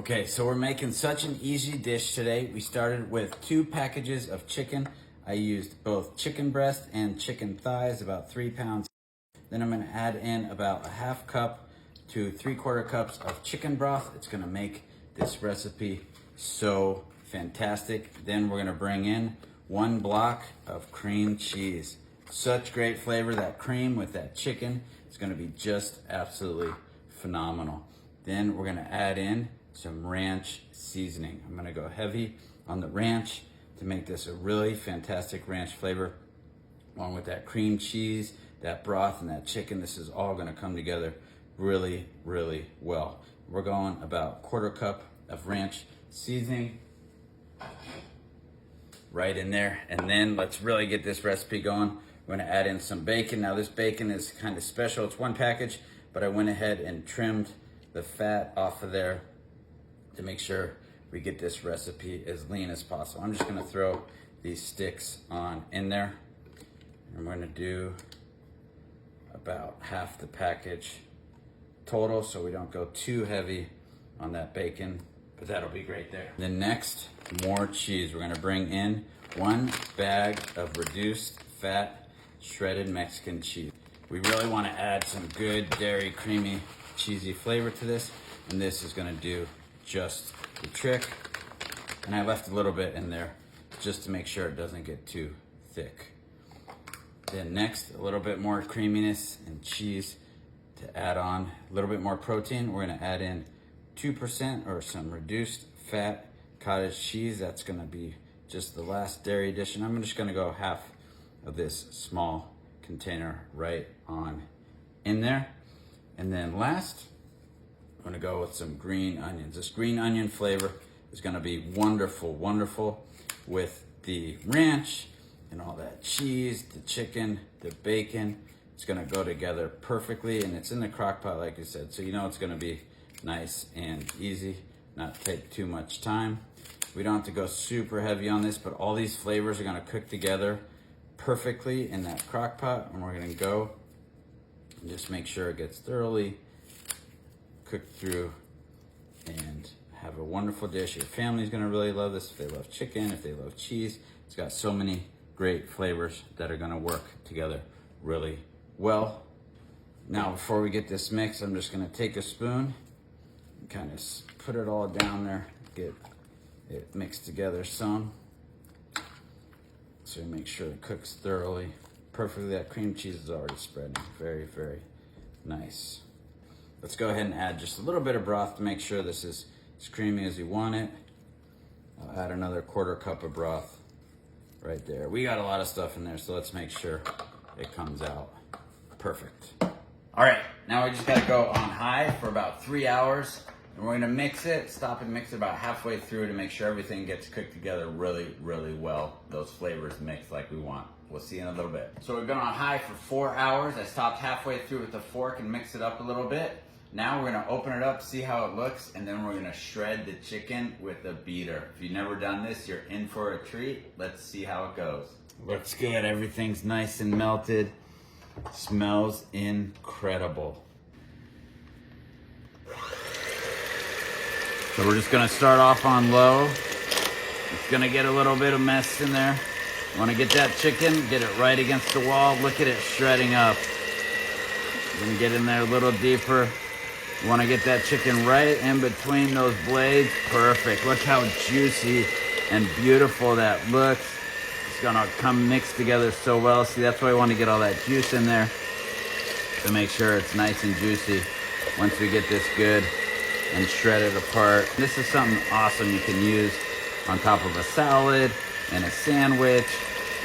Okay, so we're making such an easy dish today. We started with 2 packages of chicken. I used both chicken breast and chicken thighs, about 3 pounds. Then I'm gonna add in about a 1/2 cup to 3/4 cups of chicken broth. It's gonna make this recipe so fantastic. Then we're gonna bring in 1 block of cream cheese. Such great flavor, that cream with that chicken. It's gonna be just absolutely phenomenal. Then we're gonna add in some ranch seasoning. I'm gonna go heavy on the ranch to make this a really fantastic ranch flavor. Along with that cream cheese, that broth, and that chicken, this is all gonna come together really, really well. We're going about 1/4 cup of ranch seasoning right in there. And then let's really get this recipe going. We're gonna add in some bacon. Now this bacon is kind of special. It's 1 package, but I went ahead and trimmed the fat off of there to make sure we get this recipe as lean as possible. I'm just gonna throw these sticks on in there. And we're gonna do about 1/2 the package total so we don't go too heavy on that bacon, but that'll be great there. Then next, more cheese. We're gonna bring in 1 bag of reduced fat shredded Mexican cheese. We really wanna add some good dairy, creamy, cheesy flavor to this, and this is gonna do just the trick. And I left a little bit in there just to make sure it doesn't get too thick. Then next, a little bit more creaminess and cheese to add on. A little bit more protein. We're gonna add in 2% or some reduced fat cottage cheese. That's gonna be just the last dairy addition. I'm just gonna go 1/2 of this small container right on in there. And then last, I'm gonna go with some green onions. This green onion flavor is gonna be wonderful, wonderful with the ranch and all that cheese, the chicken, the bacon. It's gonna go together perfectly, and it's in the crock pot, like I said, so you know it's gonna be nice and easy, not take too much time. We don't have to go super heavy on this, but all these flavors are gonna cook together perfectly in that crock pot, and we're gonna go and just make sure it gets thoroughly cooked through and have a wonderful dish. Your family's gonna really love this if they love chicken, if they love cheese. It's got so many great flavors that are gonna work together really well. Now, before we get this mixed, I'm just gonna take a spoon and kind of put it all down there, get it mixed together some. So make sure it cooks thoroughly, perfectly. That cream cheese is already spreading. Very, very nice. Let's go ahead and add just a little bit of broth to make sure this is as creamy as you want it. I'll add another 1/4 cup of broth right there. We got a lot of stuff in there, so let's make sure it comes out perfect. All right, now we just gotta go on high for about 3 hours, and we're gonna mix it, stop and mix it about halfway through to make sure everything gets cooked together really, really well. Those flavors mix like we want. We'll see in a little bit. So we've been on high for 4 hours. I stopped halfway through with the fork and mixed it up a little bit. Now we're gonna open it up, see how it looks, and then we're gonna shred the chicken with a beater. If you've never done this, you're in for a treat. Let's see how it goes. Looks good, everything's nice and melted. Smells incredible. So we're just gonna start off on low. It's gonna get a little bit of mess in there. You wanna get that chicken, get it right against the wall. Look at it shredding up. You're gonna get in there a little deeper. You wanna get that chicken right in between those blades. Perfect. Look how juicy and beautiful that looks. It's gonna come mixed together so well. See, that's why I want to get all that juice in there to make sure it's nice and juicy once we get this good and shred it apart. This is something awesome you can use on top of a salad and a sandwich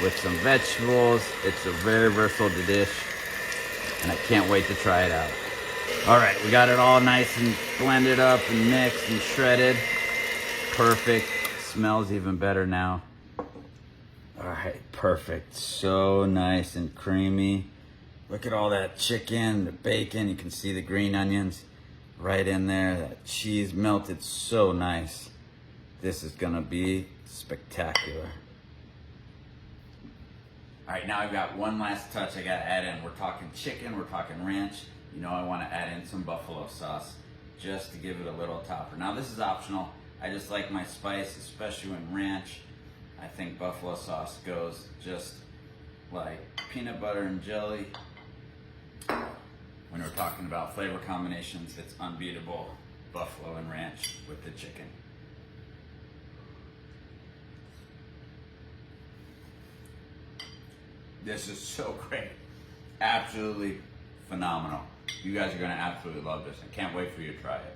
with some vegetables. It's a very versatile dish, and I can't wait to try it out. All right, we got it all nice and blended up and mixed and shredded. Perfect. Smells even better now. All right, perfect. So nice and creamy. Look at all that chicken, the bacon. You can see the green onions right in there. That cheese melted so nice. This is gonna be spectacular. All right, now I've got one last touch I gotta add in. We're talking chicken, we're talking ranch. You know I wanna add in some buffalo sauce just to give it a little topper. Now this is optional. I just like my spice, especially when ranch. I think buffalo sauce goes just like peanut butter and jelly. When we're talking about flavor combinations, it's unbeatable. Buffalo and ranch with the chicken. This is so great. Absolutely phenomenal. You guys are gonna absolutely love this. I can't wait for you to try it.